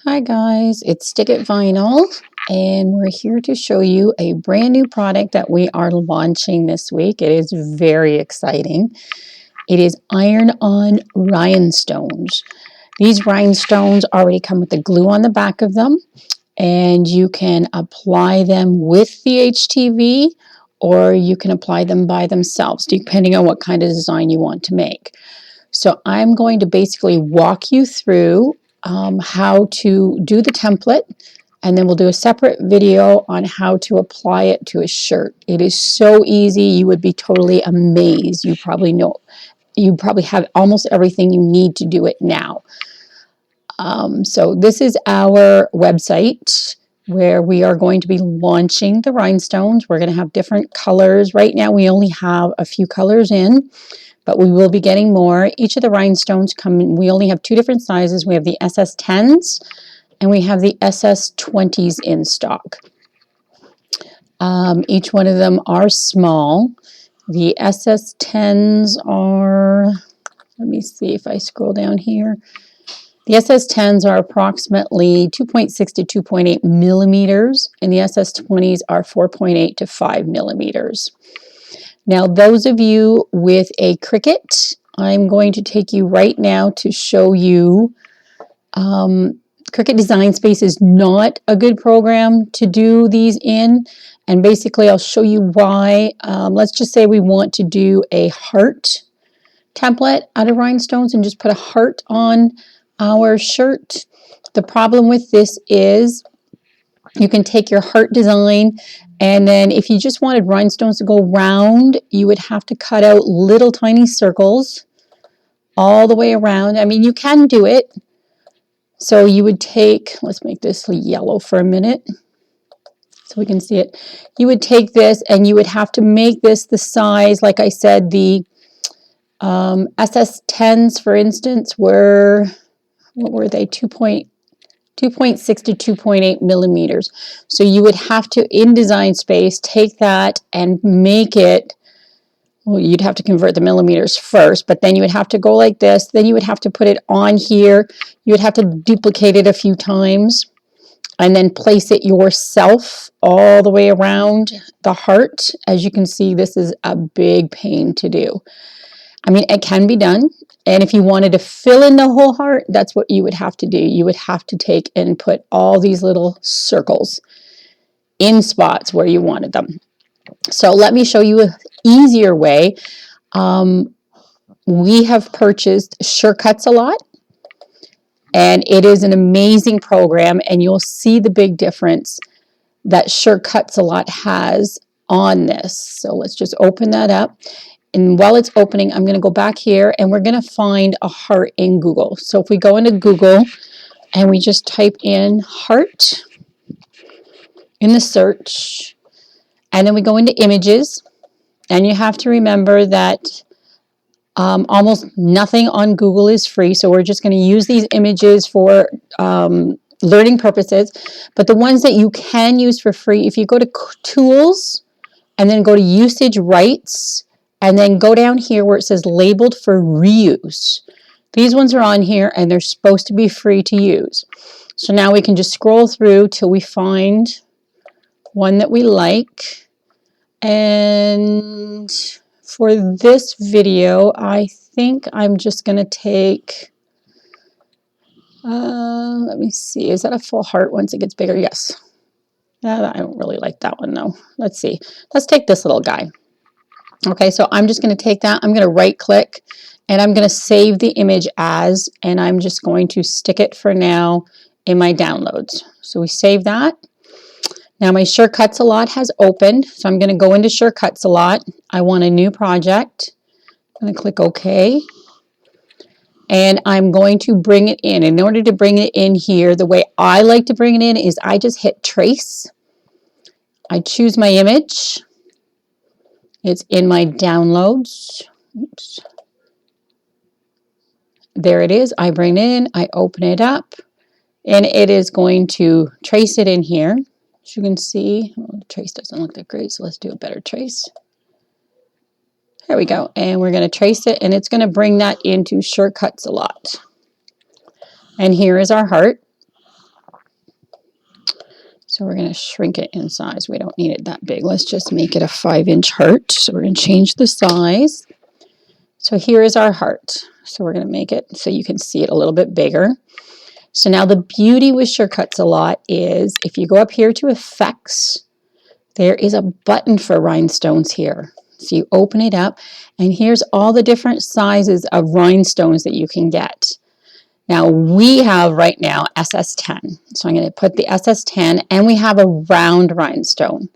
Hi guys, it's Stick It Vinyl, and we're here to show you a brand new product that we are launching this week. It is very exciting. It is iron-on rhinestones. These rhinestones already come with the glue on the back of them, and you can apply them with the HTV or you can apply them by themselves, depending on what kind of design you want to make. So I'm going to basically walk you through how to do the template, and then we'll do a separate video on how to apply it to a shirt. It is so easy, you would be totally amazed. You probably have almost everything you need to do it now. So this is our website where we are going to be launching the rhinestones. We're going to have different colors. Right now we only have a few colors in, but we will be getting more. Each of the rhinestones come in, we only have two different sizes. We have the SS10s and we have the SS20s in stock. Each one of them are small. The SS10s are, let me see if I scroll down here. The SS10s are approximately 2.6 to 2.8 millimeters, and the SS20s are 4.8 to 5 millimeters. Now, those of you with a Cricut, I'm going to take you right now to show you. Cricut Design Space is not a good program to do these in, and basically I'll show you why. Let's just say we want to do a heart template out of rhinestones and just put a heart on our shirt. The problem with this is you can take your heart design, and then if you just wanted rhinestones to go round, you would have to cut out little tiny circles all the way around. I mean, you can do it. So you would take, let's make this yellow for a minute so we can see it. You would take this and you would have to make this the size, like I said, the SS10s, for instance, were, what were they, 2.6 to 2.8 millimeters. So you would have to, in Design Space, take that and make it, well, you'd have to convert the millimeters first, but then you would have to go like this. Then you would have to put it on here. You would have to duplicate it a few times and then place it yourself all the way around the heart. As you can see, this is a big pain to do. I mean, it can be done. And if you wanted to fill in the whole heart, that's what you would have to do. You would have to take and put all these little circles in spots where you wanted them. So let me show you an easier way. We have purchased Surecuts a lot, and it is an amazing program, and you'll see the big difference that Surecuts a lot has on this. So let's just open that up. And while it's opening, I'm going to go back here and we're going to find a heart in Google. So if we go into Google and we just type in heart in the search, and then we go into images, and you have to remember that almost nothing on Google is free. So we're just going to use these images for learning purposes. But the ones that you can use for free, if you go to Tools and then go to Usage Rights, and then go down here where it says labeled for reuse. These ones are on here and they're supposed to be free to use. So now we can just scroll through till we find one that we like. And for this video, I think I'm just going to take, let me see, is that a full heart once it gets bigger? Yes. I don't really like that one though. Let's see. Let's take this little guy. Okay, so I'm just going to take that, I'm going to right click, and I'm going to save the image as, and I'm just going to stick it for now in my downloads. So we save that. Now my Surecuts a lot has opened, so I'm going to go into Surecuts a lot. I want a new project. I'm going to click OK. And I'm going to bring it in. In order to bring it in here, the way I like to bring it in is I just hit trace. I choose my image. It's in my downloads. Oops. There it is. I bring it in, I open it up, and it is going to trace it in here. As you can see, well, the trace doesn't look that great, so let's do a better trace. There we go. And we're going to trace it, and it's going to bring that into Surecuts a lot. And here is our heart. So we're going to shrink it in size. We don't need it that big. Let's just make it a 5-inch heart. So we're going to change the size. So here is our heart. So we're going to make it so you can see it a little bit bigger. So now the beauty with Sure Cuts a Lot is if you go up here to Effects, there is a button for rhinestones here. So you open it up and here's all the different sizes of rhinestones that you can get. Now we have right now SS10. So I'm going to put the SS10 and we have a round rhinestone.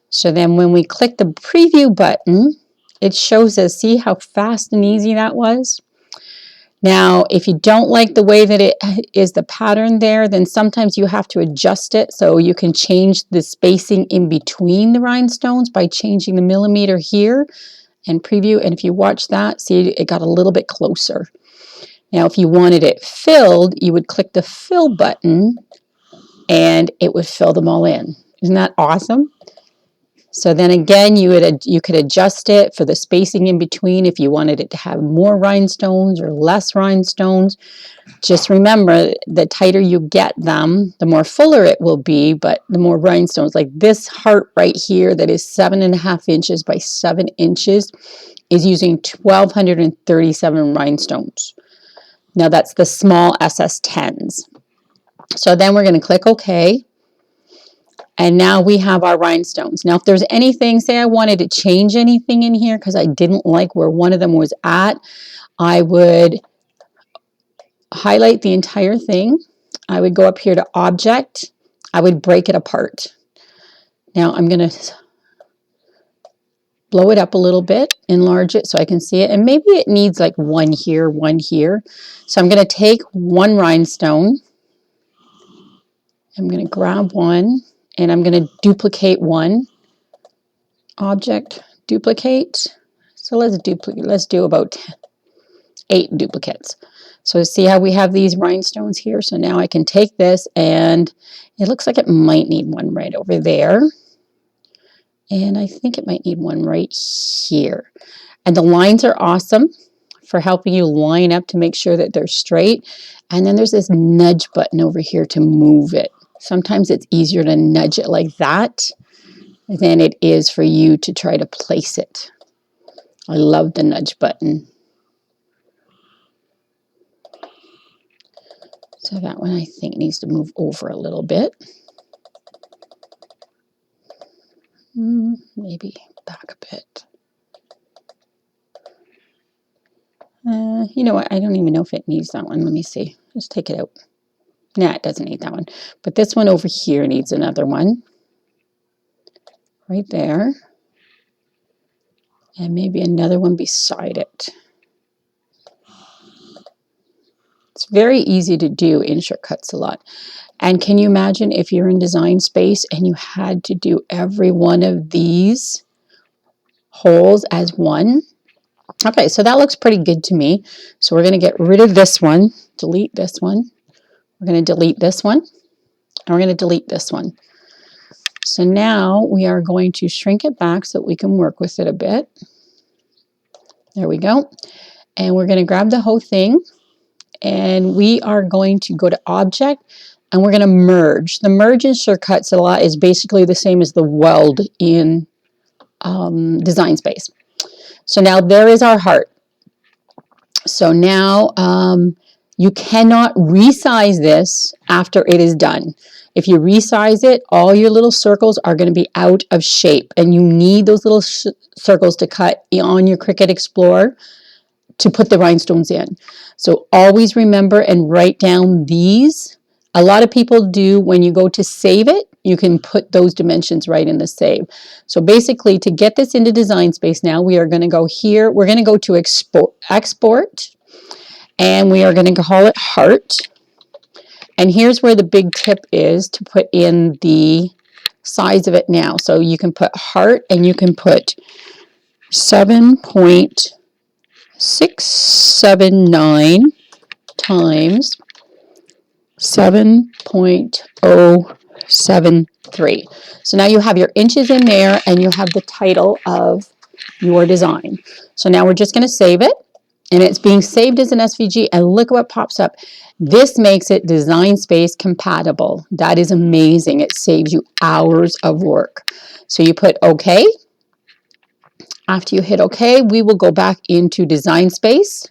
So then when we click the preview button, it shows us, see how fast and easy that was? Now, if you don't like the way that it is the pattern there, then sometimes you have to adjust it so you can change the spacing in between the rhinestones by changing the millimeter here and preview. And if you watch that, see it got a little bit closer. Now, if you wanted it filled, you would click the fill button and it would fill them all in. Isn't that awesome? So then again, you could adjust it for the spacing in between if you wanted it to have more rhinestones or less rhinestones. Just remember, the tighter you get them, the more fuller it will be, but the more rhinestones. Like this heart right here that is 7.5 inches by 7 inches is using 1,237 rhinestones. Now that's the small SS10s. So then we're going to click OK. And now we have our rhinestones. Now if there's anything, say I wanted to change anything in here because I didn't like where one of them was at, I would highlight the entire thing. I would go up here to Object. I would break it apart. Now I'm going to blow it up a little bit, enlarge it so I can see it. And maybe it needs like one here, one here. So I'm going to take one rhinestone. I'm going to grab one and I'm going to duplicate one. Object, duplicate. So let's do about 8 duplicates. So see how we have these rhinestones here? So now I can take this and it looks like it might need one right over there. And I think it might need one right here. And the lines are awesome for helping you line up to make sure that they're straight. And then there's this nudge button over here to move it. Sometimes it's easier to nudge it like that than it is for you to try to place it. I love the nudge button. So that one I think needs to move over a little bit. Maybe back a bit. You know what? I don't even know if it needs that one. Let me see. Let's take it out. Nah, it doesn't need that one. But this one over here needs another one. Right there. And maybe another one beside it. It's very easy to do in Sure Cuts a Lot. And can you imagine if you're in Design Space and you had to do every one of these holes as one? Okay, so that looks pretty good to me. So we're going to get rid of this one, delete this one. We're going to delete this one, and we're going to delete this one. So now we are going to shrink it back so that we can work with it a bit. There we go. And we're going to grab the whole thing, and we are going to go to Object, and we're going to merge. The merge in Sure Cuts a Lot is basically the same as the weld in Design Space. So now there is our heart. So now you cannot resize this after it is done. If you resize it, all your little circles are going to be out of shape, and you need those little circles to cut on your Cricut Explorer to put the rhinestones in. So always remember and write down these. A lot of people do when you go to save it, you can put those dimensions right in the save. So basically to get this into Design Space now, we are going to go here. We're going to go to export and we are going to call it heart. And here's where the big tip is to put in the size of it now. So you can put heart and you can put 7.679 times 7.073. So now you have your inches in there and you have the title of your design. So now we're just going to save it and it's being saved as an SVG, and look what pops up. This makes it Design Space compatible. That is amazing. It saves you hours of work. So you put OK. After you hit OK, we will go back into Design Space,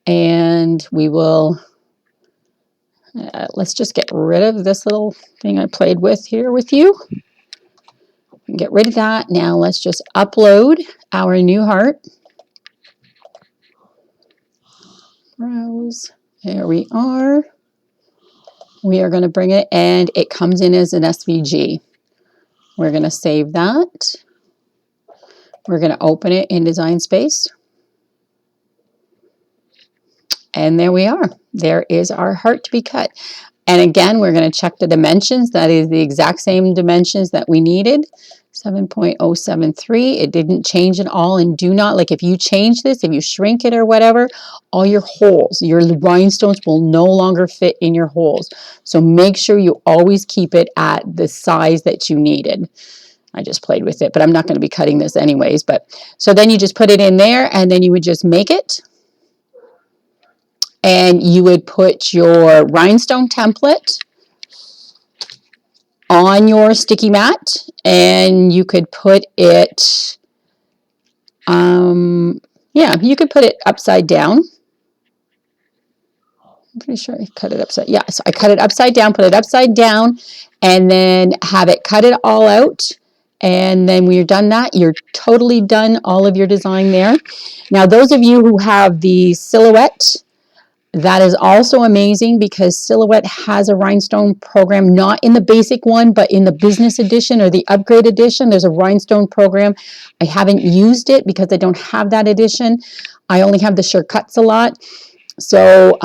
and we will, let's just get rid of this little thing I played with here with you. Get rid of that. Now let's just upload our new heart. Browse. There we are. We are going to bring it, and it comes in as an SVG. We're going to save that. We're going to open it in Design Space. And there we are. There is our heart to be cut. And again, we're going to check the dimensions. That is the exact same dimensions that we needed. 7.073. It didn't change at all. And do not, like, if you change this, if you shrink it or whatever, all your holes, your rhinestones will no longer fit in your holes. So make sure you always keep it at the size that you needed. I just played with it, but I'm not going to be cutting this anyways. But so then you just put it in there, and then you would just make it. And you would put your rhinestone template on your sticky mat, and you could put it, yeah, you could put it upside down. I'm pretty sure I cut it upside, yeah, so I cut it upside down, put it upside down, and then have it cut it all out. And then when you're done that, you're totally done all of your design there. Now, those of you who have the silhouette, that is also amazing, because Silhouette has a rhinestone program, not in the basic one, but in the business edition or the upgrade edition. There's a rhinestone program. I haven't used it because I don't have that edition. I only have the Sure Cuts a Lot. So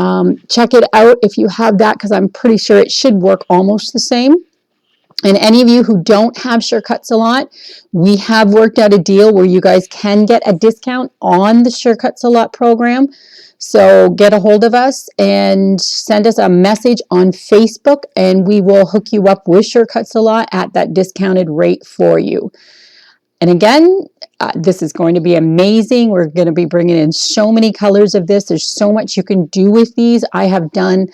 check it out if you have that, because I'm pretty sure it should work almost the same. And any of you who don't have Sure Cuts a Lot, we have worked out a deal where you guys can get a discount on the Sure Cuts a Lot program. So get a hold of us and send us a message on Facebook, and we will hook you up with Sure Cuts a Lot at that discounted rate for you. And again, this is going to be amazing. We're going to be bringing in so many colors of this. There's so much you can do with these. I have done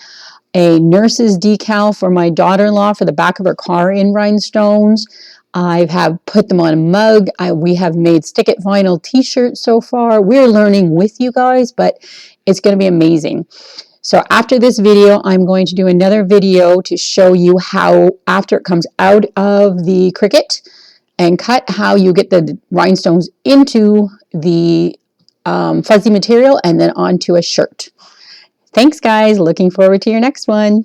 a nurse's decal for my daughter-in-law for the back of her car in rhinestones. I have put them on a mug. We have made stick-it vinyl t-shirts so far. We're learning with you guys, but it's going to be amazing. So after this video, I'm going to do another video to show you how, after it comes out of the Cricut and cut, how you get the rhinestones into the fuzzy material and then onto a shirt. Thanks, guys. Looking forward to your next one.